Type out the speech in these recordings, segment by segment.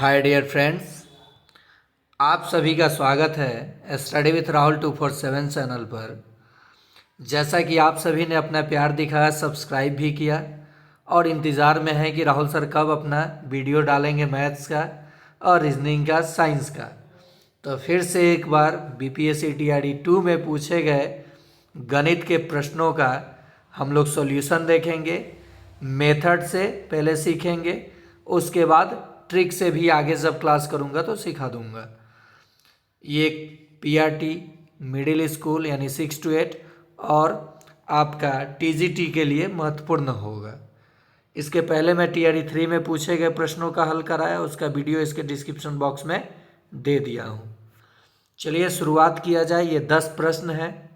Hi dear friends, आप सभी का स्वागत है स्टडी विथ राहुल 247 चैनल पर। जैसा कि आप सभी ने अपना प्यार दिखाया, सब्सक्राइब भी किया और इंतज़ार में है कि राहुल सर कब अपना वीडियो डालेंगे मैथ्स का और रीजनिंग का, साइंस का। तो फिर से एक बार बीपीएससी टीआरडी 2 में पूछे गए गणित के प्रश्नों का हम लोग सॉल्यूशन देखेंगे। मेथड से पहले सीखेंगे, उसके बाद ट्रिक से भी आगे जब क्लास करूँगा तो सिखा दूँगा। ये पीआरटी मिडिल स्कूल यानी 6 to 8 और आपका टीजीटी के लिए महत्वपूर्ण होगा। इसके पहले मैं टीआरडी 3 में पूछे गए प्रश्नों का हल कराया, उसका वीडियो इसके डिस्क्रिप्शन बॉक्स में दे दिया हूँ। चलिए शुरुआत किया जाए। ये 10 प्रश्न हैं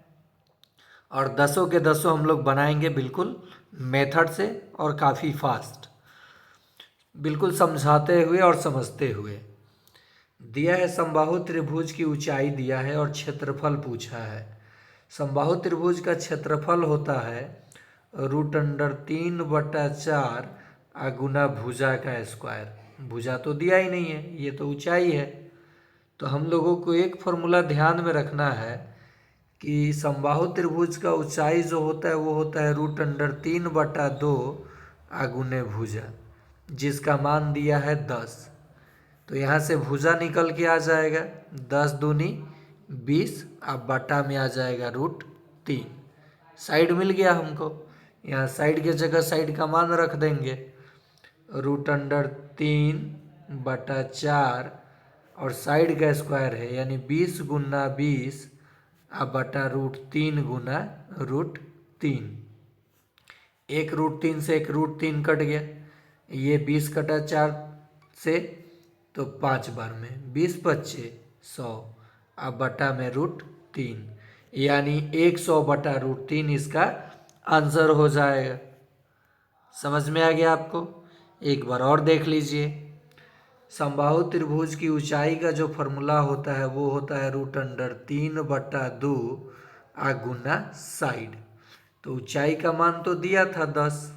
और 10 के 10 हम लोग बनाएंगे बिल्कुल मेथड से और काफ़ी फास्ट, बिल्कुल समझाते हुए और समझते हुए। दिया है समबाहु त्रिभुज की ऊंचाई दिया है और क्षेत्रफल पूछा है। समबाहु त्रिभुज का क्षेत्रफल होता है √3/4 गुना भुजा का स्क्वायर। भुजा तो दिया ही नहीं है, ये तो ऊंचाई है। तो हम लोगों को एक फॉर्मूला ध्यान में रखना है कि समबाहु त्रिभुज का ऊंचाई जो होता है वो होता है √3/2 गुने भुजा, जिसका मान दिया है 10। तो यहाँ से भुजा निकल के आ जाएगा 10 दूनी 20, अब बटा में आ जाएगा √3। साइड मिल गया हमको, यहाँ साइड के जगह साइड का मान रख देंगे √3/4 और साइड का स्क्वायर है यानी 20 गुना 20 अब बटा √3 गुना √3। एक √3 से एक √3 कट गया, ये 20 कटा 4 से तो 5 बार में 20 25 100 अब बटा में √3 यानी 100/√3 इसका आंसर हो जाएगा। समझ में आ गया आपको? एक बार और देख लीजिए। समबाहु त्रिभुज की ऊंचाई का जो फॉर्मूला होता है वो होता है √3/2 गुना साइड। तो ऊंचाई का मान तो दिया था 10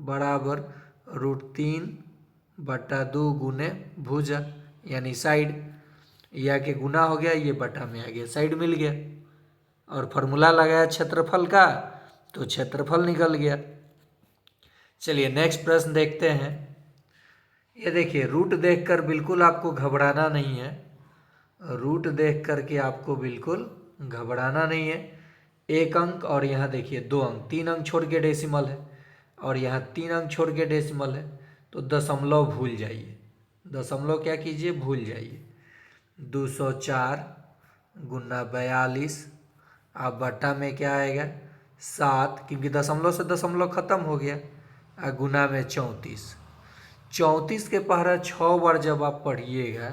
बराबर √3/2 गुने भुजा यानी साइड। यह के गुना हो गया, ये बटा में आ गया, साइड मिल गया। और फॉर्मूला लगाया क्षेत्रफल का तो क्षेत्रफल निकल गया। चलिए नेक्स्ट प्रश्न देखते हैं। ये देखिए, रूट देखकर बिल्कुल आपको घबराना नहीं है। रूट देख करके आपको बिल्कुल घबराना नहीं है। 1 अंक और यहाँ देखिए 2 अंक, 3 अंक छोड़ के डेसिमल है और यहाँ 3 अंक छोड़ के डेसिमल है, तो दशमलव भूल जाइए। दशमलव क्या कीजिए, भूल जाइए। 204 गुना 42 अब बटा में क्या आएगा 7, क्योंकि दशमलव से दशमलव खत्म हो गया, गुना में 34। 34 के पहरा 6 बार जब आप पढ़िएगा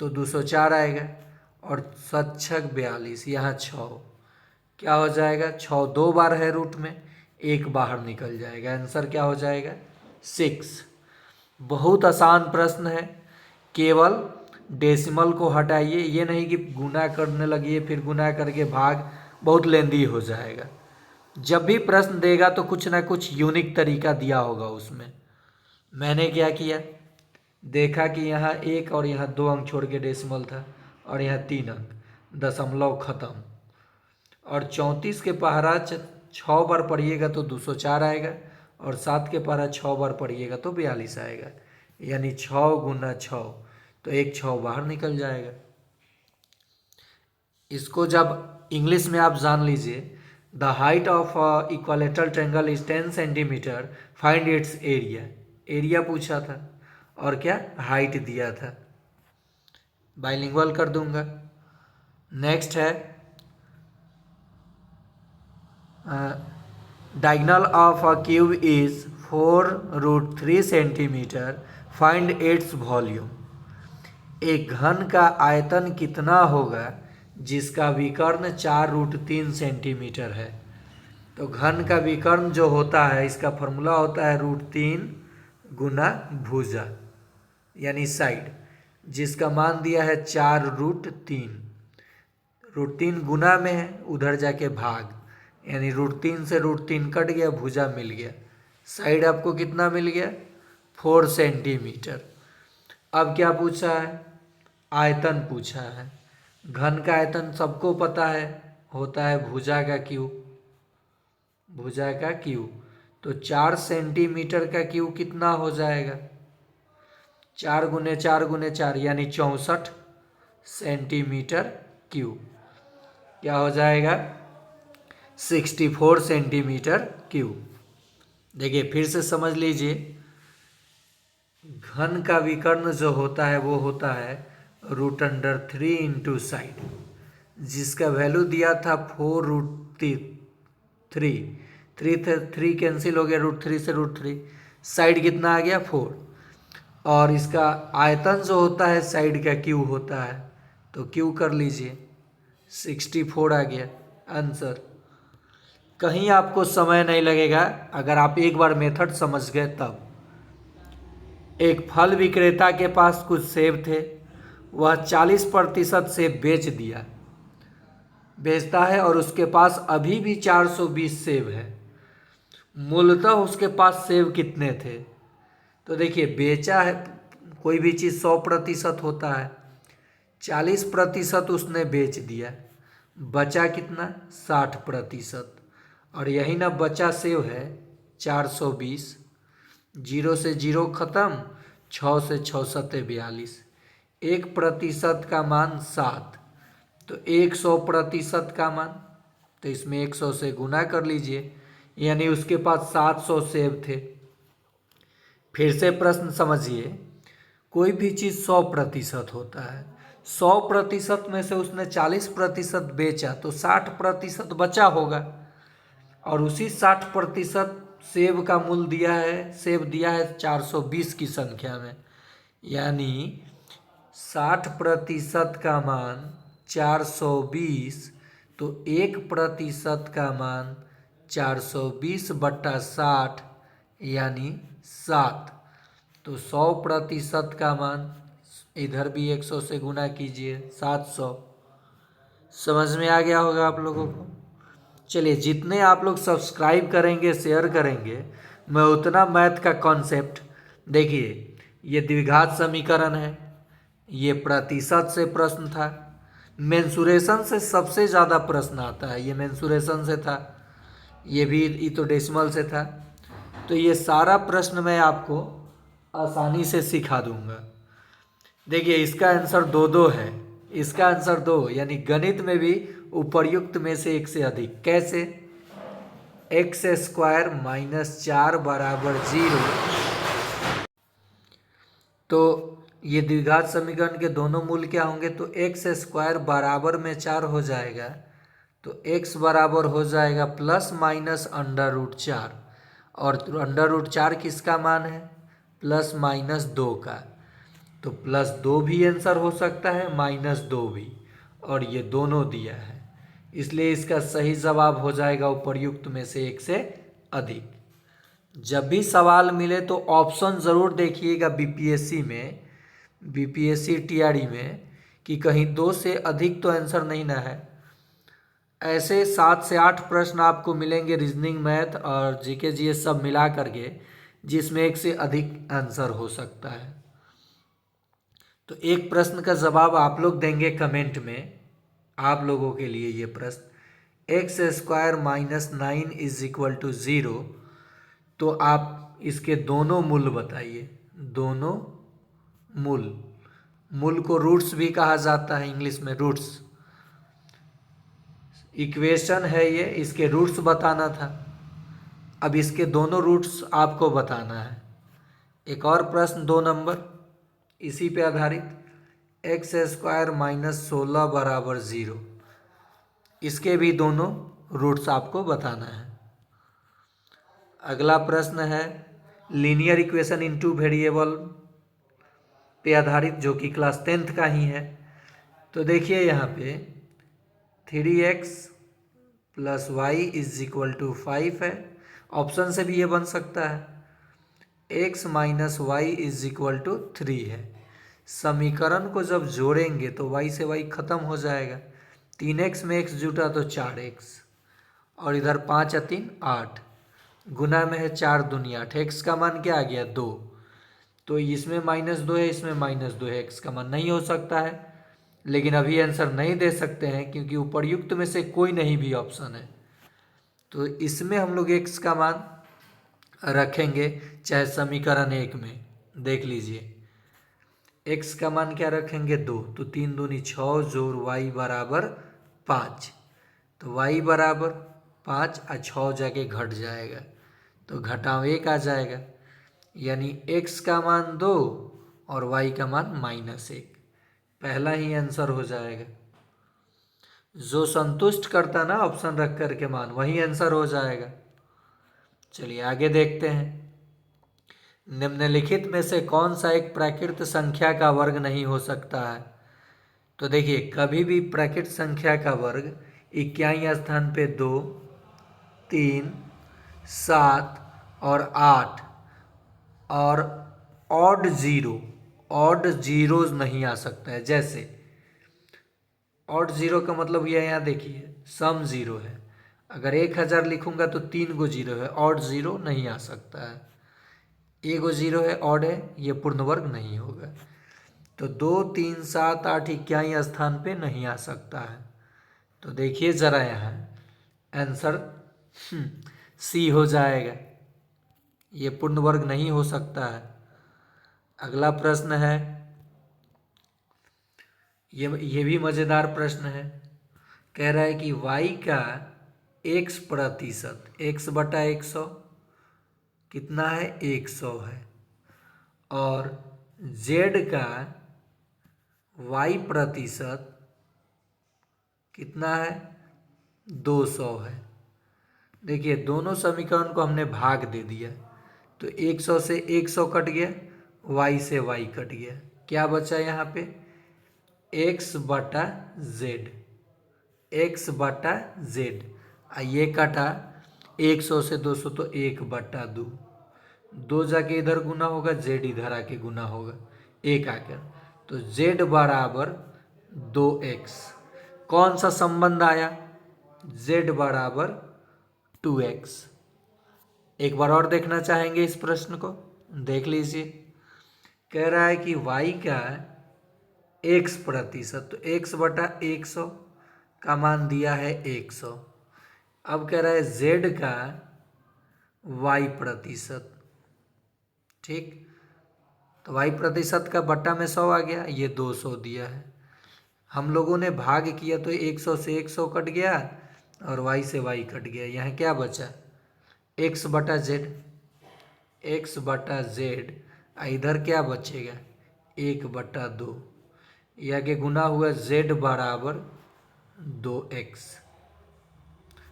तो 204 आएगा और 7 6 42, यहाँ 6 क्या हो जाएगा, 6 2 बार है रूट में, 1 बाहर निकल जाएगा। आंसर क्या हो जाएगा 6। बहुत आसान प्रश्न है, केवल डेसिमल को हटाइए। ये नहीं कि गुना करने लगिए फिर गुना करके भाग, बहुत लेंदी हो जाएगा। जब भी प्रश्न देगा तो कुछ ना कुछ यूनिक तरीका दिया होगा उसमें। मैंने क्या किया, देखा कि यहाँ 1 और यहाँ 2 अंक छोड़ के डेसिमल था और यहाँ 3 अंक, दशमलव खत्म। और 34 के पहरा 6 बार पढ़िएगा तो 204 आएगा और 7 के पहरा 6 बार पढ़िएगा तो 42 आएगा, यानी 6 गुना 6, तो एक 6 बाहर निकल जाएगा। इसको जब इंग्लिश में आप जान लीजिए, the height of equilateral triangle is 10 centimetre, find its area. Area पूछा था और क्या हाइट दिया था। बाइलिंगुअल कर दूंगा। नेक्स्ट है diagonal of a cube is 4√3 centimetre, find its volume. एक घन का आयतन कितना होगा जिसका विकर्ण 4√3 सेंटीमीटर है। तो घन का विकर्ण जो होता है, इसका फॉर्मूला होता है √3 गुना भुजा यानी साइड, जिसका मान दिया है 4√3। √3 गुना में है, उधर जाके भाग, यानी √3 से √3 कट गया, भुजा मिल गया। साइड आपको कितना मिल गया 4 सेंटीमीटर। अब क्या पूछा है? आयतन पूछा है। घन का आयतन सबको पता है, होता है भुजा का क्यू, भुजा का क्यू। तो 4 सेंटीमीटर का क्यू कितना हो जाएगा? 4 × 4 × 4 यानी 64 सेंटीमीटर क्यू। क्या हो जाएगा? 64 सेंटीमीटर क्यू। देखिए फिर से समझ लीजिए, घन का विकर्ण जो होता है वो होता है √3 इंटू साइड, जिसका वैल्यू दिया था 4√3। 3 कैंसिल हो गया, √3 से √3, साइड कितना आ गया? 4। और इसका आयतन जो होता है साइड का क्यू होता है, तो क्यू कर लीजिए, 64 आ गया आंसर। कहीं आपको समय नहीं लगेगा अगर आप एक बार मेथड समझ गए तब। एक फल विक्रेता के पास कुछ सेब थे, वह 40% सेब बेचता है और उसके पास अभी भी 420 सेब है। मूलतः उसके पास सेब कितने थे? तो देखिए बेचा है, कोई भी चीज़ 100% होता है, 40% उसने बेच दिया, बचा कितना? 60%। और यही ना बचा सेब है 420। 0 से 0 खत्म, 6 से 6 सत्ते 42, 1% का मान 7, तो 100% का मान, तो इसमें 100 से गुना कर लीजिए, यानी उसके पास 700 सेब थे। फिर से प्रश्न समझिए, कोई भी चीज़ 100% होता है, 100% में से उसने 40% बेचा तो 60% बचा होगा, और उसी 60% सेब का मूल्य दिया है, सेब दिया है 420 की संख्या में, यानी 60% का मान 420, तो 1% का मान 420/60 यानी 7। तो 100% का मान, इधर भी 100 से गुना कीजिए, 700। समझ में आ गया होगा आप लोगों को। चलिए, जितने आप लोग सब्सक्राइब करेंगे, शेयर करेंगे, मैं उतना मैथ का कॉन्सेप्ट, देखिए ये द्विघात समीकरण है, ये प्रतिशत से प्रश्न था, मेंसुरेशन से सबसे ज़्यादा प्रश्न आता है, ये मेंसुरेशन से था, ये भी ये तो डेसिमल से था। तो ये सारा प्रश्न मैं आपको आसानी से सिखा दूंगा। देखिए इसका आंसर 2 है, इसका आंसर 2, यानी गणित में भी उपर्युक्त में से एक से अधिक। कैसे? x² - 4 = 0। तो ये द्विघात समीकरण के दोनों मूल क्या होंगे? तो x² बराबर में 4 हो जाएगा, तो x बराबर हो जाएगा ±√4, और √4 किसका मान है? ±2 का, तो +2 भी आंसर हो सकता है, -2 भी, और ये दोनों दिया है, इसलिए इसका सही जवाब हो जाएगा उपर्युक्त में से एक से अधिक। जब भी सवाल मिले तो ऑप्शन ज़रूर देखिएगा बीपीएससी में, बीपीएससी टीआरई में, कि कहीं 2 से अधिक तो आंसर नहीं ना है। ऐसे 7 से 8 प्रश्न आपको मिलेंगे रीजनिंग, मैथ और जीके जीएस सब मिला करके, जिसमें 1 से अधिक आंसर हो सकता है। तो एक प्रश्न का जवाब आप लोग देंगे कमेंट में, आप लोगों के लिए ये प्रश्न, x² - 9 = 0, तो आप इसके दोनों मूल बताइए। दोनों मूल को रूट्स भी कहा जाता है इंग्लिश में, रूट्स। इक्वेशन है ये, इसके रूट्स बताना था, अब इसके दोनों रूट्स आपको बताना है। एक और प्रश्न 2 नंबर इसी पे आधारित, x² - 16 = 0, इसके भी दोनों रूट्स आपको बताना है। अगला प्रश्न है लीनियर इक्वेशन इन 2 वेरिएबल पे आधारित, जो कि क्लास 10th का ही है। तो देखिए यहाँ पे 3x + y = 5 है, ऑप्शन से भी ये बन सकता है, x - y = 3 है। समीकरण को जब जोड़ेंगे तो y से y खत्म हो जाएगा, 3x में x जुटा तो 4x, और इधर 5 × 3 = 8, गुना में है 4 × 2 = 8, x का मान क्या आ गया? 2। तो इसमें -2 है, इसमें -2 है, x का मान नहीं हो सकता है। लेकिन अभी आंसर नहीं दे सकते हैं क्योंकि उपर्युक्त में से कोई नहीं भी ऑप्शन है। तो इसमें हम लोग x का मान रखेंगे, चाहे समीकरण 1 में देख लीजिए। x का मान क्या रखेंगे 2, तो 3 दूनी 6 जोड़ y बराबर 5। तो y बराबर 5 और 6 जाके घट जाएगा, तो घटाव 1 आ जाएगा। यानी x का मान 2 और y का मान -1। पहला ही आंसर हो जाएगा। जो संतुष्ट करता ना ऑप्शन रख करके मान, वही आंसर हो जाएगा। चलिए आगे देखते हैं। निम्नलिखित में से कौन सा एक प्राकृत संख्या का वर्ग नहीं हो सकता है? तो देखिए, कभी भी प्राकृत संख्या का वर्ग इक्याई स्थान पे 2, 3, 7 और 8 और ऑड जीरो नहीं आ सकता है। जैसे ऑड जीरो का मतलब ये यहाँ देखिए सम जीरो है। अगर 1000 लिखूंगा तो 3 गो जीरो है, ऑड जीरो नहीं आ सकता है। एगो जीरो है, ऑड है, ये पूर्ण वर्ग नहीं होगा। तो 2, 3, 7, 8 इक्याई स्थान पे नहीं आ सकता है। तो देखिए जरा यहाँ आंसर सी हो जाएगा, ये पूर्ण वर्ग नहीं हो सकता है। अगला प्रश्न है, ये भी मज़ेदार प्रश्न है। कह रहा है कि y का x% x/100 कितना है 100 है, और z का y% कितना है 200 है। देखिए दोनों समीकरण को हमने भाग दे दिया, तो 100 से 100 कट गया, y से y कट गया, क्या बचा यहाँ पे x/z, x/z। ये कटा 100 से 200 तो 1/2, 2 जाके इधर गुना होगा, z इधर आके गुना होगा, 1 आकर, तो z बराबर 2x। कौन सा संबंध आया, z बराबर 2x। एक बार और देखना चाहेंगे इस प्रश्न को, देख लीजिए। कह रहा है कि y का x%, तो x/100 का मान दिया है 100। अब कह रहा है z का y%, ठीक, तो y% का बट्टा में 100 आ गया, ये 200 दिया है। हम लोगों ने भाग किया तो 100 से 100 कट गया और y से y कट गया, यहाँ क्या बचा x/z, x/z। इधर क्या बचेगा 1/2, यह के गुना हुआ z बराबर 2x।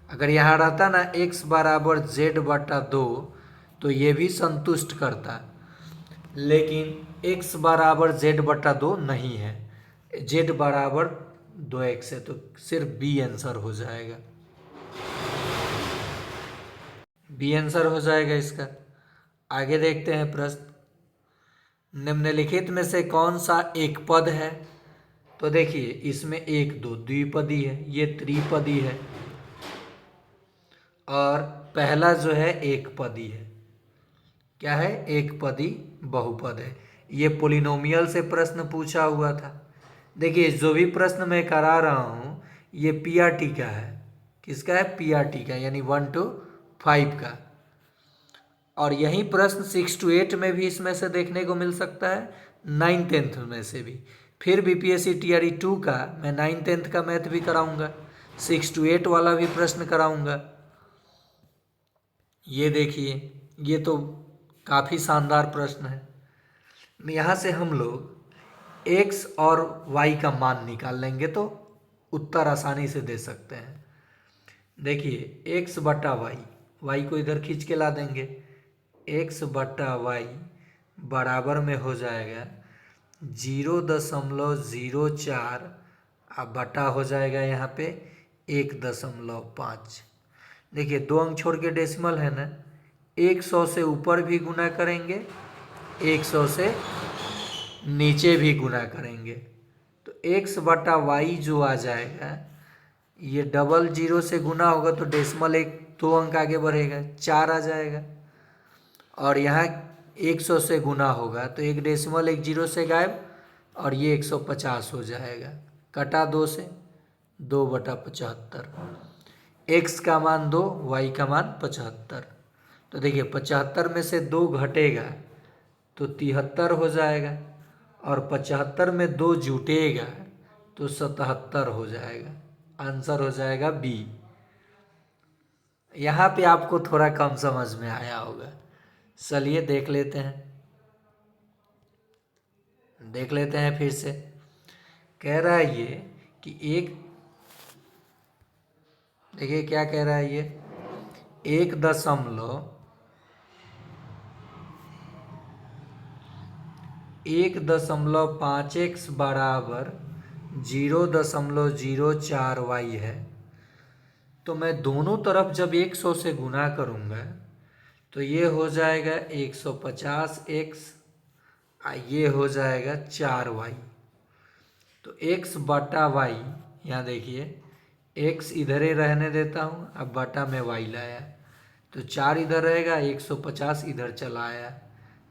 अगर यहाँ रहता ना x बराबर z/2 तो ये भी संतुष्ट करता, लेकिन x बराबर z/2 नहीं है, z बराबर 2x है, तो सिर्फ बी आंसर हो जाएगा, बी आंसर हो जाएगा इसका। आगे देखते हैं प्रश्न, निम्नलिखित में से कौन सा एक पद है? तो देखिए इसमें 1, 2 द्विपदी है, ये त्रिपदी है, और पहला जो है एक पदी है। क्या है, एक पदी बहुपद है। ये पोलिनोमियल से प्रश्न पूछा हुआ था। देखिए जो भी प्रश्न मैं करा रहा हूँ ये पीआरटी का है। किसका है, पीआरटी का, यानी 1 to 5 का। और यही प्रश्न 6 to 8 में भी इसमें से देखने को मिल सकता है, 9th 10th में से भी। फिर बीपीएससी टीआरई 2 का मैं 9th 10th का मैथ भी कराऊंगा, 6 to 8 वाला भी प्रश्न कराऊंगा। ये देखिए, ये तो काफ़ी शानदार प्रश्न है। यहाँ से हम लोग x और y का मान निकाल लेंगे तो उत्तर आसानी से दे सकते हैं। देखिए x/y, y को इधर खींच के ला देंगे, x/y बराबर में हो जाएगा 0.04, अब बटा हो जाएगा यहाँ पे 1.5। देखिए 2 अंक छोड़ के डेसिमल है ना, 100 से ऊपर भी गुना करेंगे, 100 से नीचे भी गुना करेंगे, तो x/y जो आ जाएगा, ये 00 से गुना होगा तो डेसिमल 1 2 अंक आगे बढ़ेगा, 4 आ जाएगा। और यहाँ 100 से गुना होगा तो एक डेसिमल एक जीरो से गायब और ये 150 हो जाएगा। कटा 2 से, 2/75। x का मान 2, y का मान 75। तो देखिए 75 में से 2 घटेगा तो 73 हो जाएगा और 75 में 2 जुटेगा तो 77 हो जाएगा। आंसर हो जाएगा बी। यहाँ पे आपको थोड़ा कम समझ में आया होगा। चलिए देख लेते हैं फिर से। कह रहा है ये कि देखिए क्या कह रहा है ये, 1.5x बराबर 0.04y है। तो मैं दोनों तरफ जब 100 से गुना करूँगा तो ये हो जाएगा 150x, ये हो जाएगा 4y। तो x बटा y, यहाँ देखिए x इधर ही रहने देता हूँ, अब बटा में y लाया तो 4 इधर रहेगा, 150 इधर चला आया,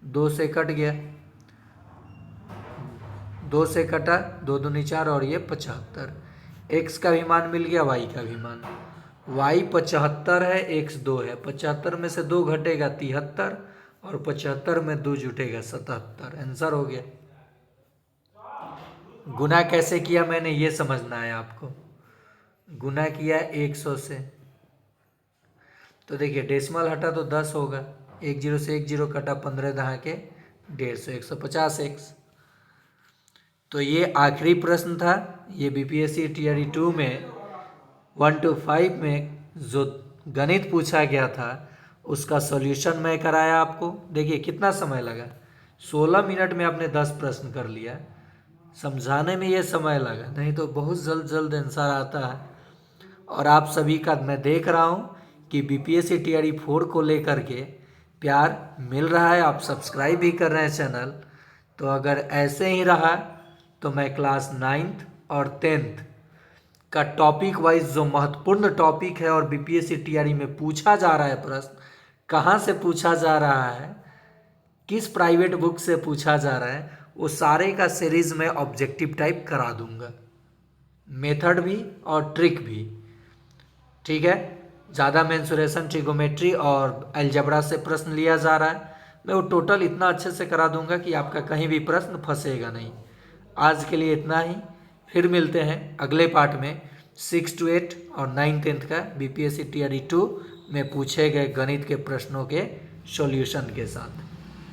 2 से कट गया, 2 से कटा, 2 दूनी 4 और ये 75। x का भी मान मिल गया, y का भी मान। y 75 है, x 2 है। 75 में से 2 घटेगा 73 और 75 में 2 जुटेगा 77। आंसर हो गया। गुना कैसे किया मैंने ये समझना है आपको। गुना किया 100 से, तो देखिए डेसिमल हटा तो 10 होगा, 1 0 से 1 0 कटा, 15 दहा के 150, 150x। तो ये आखिरी प्रश्न था। ये बीपीएससी टीआरई 2 में 1 to 5 में जो गणित पूछा गया था उसका सॉल्यूशन मैं कराया आपको। देखिए कितना समय लगा, 16 मिनट में आपने 10 प्रश्न कर लिया। समझाने में ये समय लगा, नहीं तो बहुत जल्द आंसर आता है। और आप सभी का मैं देख रहा हूँ कि बीपीएससी टीआरई 4 को लेकर के प्यार मिल रहा है, आप सब्सक्राइब भी कर रहे हैं चैनल। तो अगर ऐसे ही रहा तो मैं क्लास 9th और 10th का टॉपिक वाइज जो महत्वपूर्ण टॉपिक है और बीपीएससी टीआरई में पूछा जा रहा है प्रश्न, कहाँ से पूछा जा रहा है, किस प्राइवेट बुक से पूछा जा रहा है, वो सारे का सीरीज में ऑब्जेक्टिव टाइप करा दूंगा, मेथड भी और ट्रिक भी। ठीक है, ज़्यादा मेंसुरेशन, ट्रिगोमेट्री और अलजेब्रा से प्रश्न लिया जा रहा है, मैं वो टोटल इतना अच्छे से करा दूंगा कि आपका कहीं भी प्रश्न फंसेगा नहीं। आज के लिए इतना ही, फिर मिलते हैं अगले पार्ट में 6 to 8 और 9 10th का बीपीएससी टीआरई 2 में पूछे गए गणित के प्रश्नों के सॉल्यूशन के साथ।